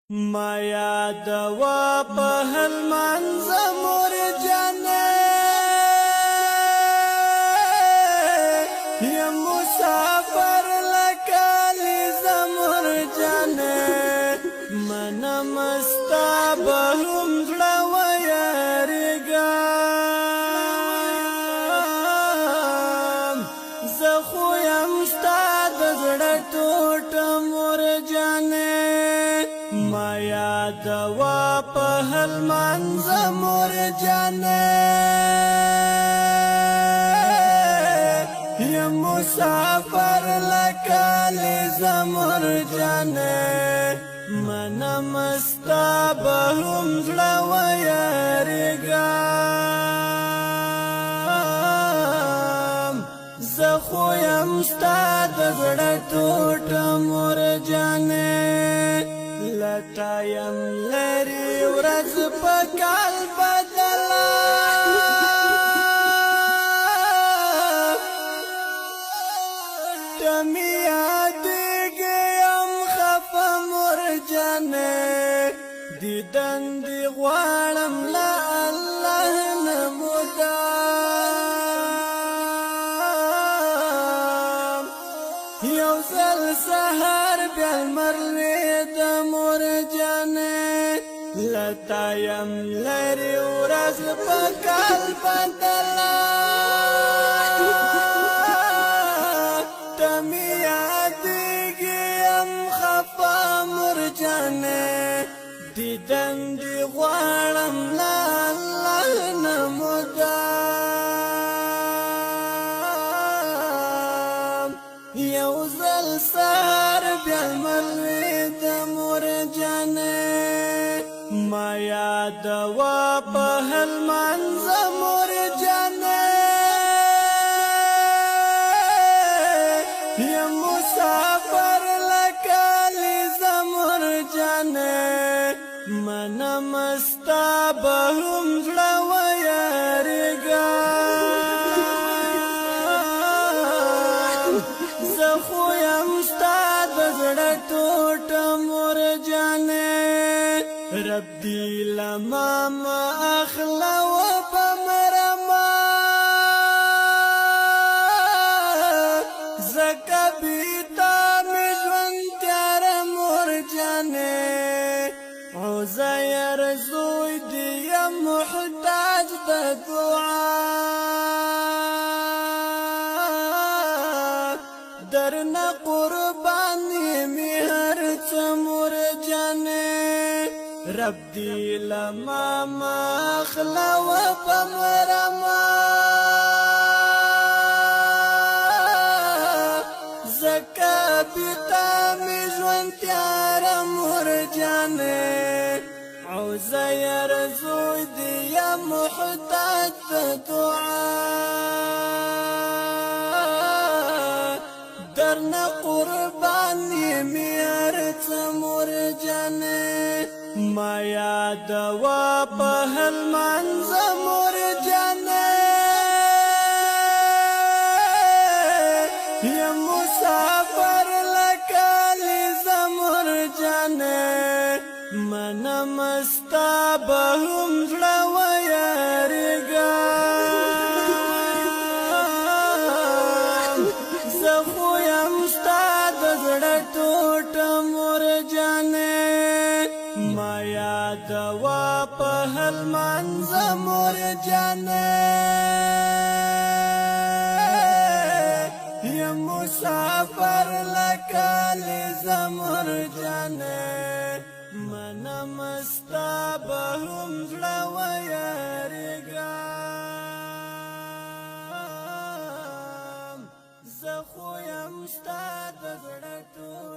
ما یادوا په هلمند زمور جانې یم مسافر لکالی زمور جانې منم ستا به هم زړه ویاړېږم زه خو یم ستا د زړه ټوټه مور جانې ما یادوا په هلمند زمور جانې یم مسافر لکالی زمور جانې منم ستا به هم زړه ویاړېږم زه خو یم ستا د زړه ټوټه مور جانې لتا یم لري ورځ په کال بدله ته مې یادېږي یم خفه مور جانې دیدن دې غواړم له الله نه مدام یو ځل سهار بیا لمر لوېد مور جانې لتا یم لري ورځ په کال بدله ته مې یادېږي یم خفه مور جانې دیدن دې غواړم له الله نه مدام یو ځل سهار بیا لمر لوېد مور جانې ما یادوا په هلمند زمور جانې یم مسافر لکالی زمور جانې منم ستا به هم زړه ویاړېږم زه خو یم ستا د زړه ټوټه مور جانې رب دې له ما مه اخله په مرمه ځکه بې تا مې ژوند تیاره مور جانې عزیر زوی دې یم محتاج د دعا درنه قربان یمې هر څه مور جانې رب دې له ما مه اخله په مرمه ځکه بې تا مې ژوند تیاره مور جانې عزیر زوی دې یم محتاج د دعا درنه قربان یمې هر څه مور جانې ما یادوا په هلمند زمور جانې یم مسافر لکالی زمور جانې منم ستا به هم زړه ویاړېږم زه خو یم ستا د زړه ټوټه مور جانې ما یادوا په هلمند زمور جانې یم مسافر لکالی زمور جانې منم ستا به هم زړه ویاړېږم زه خو یم ستا د زړه ټوټه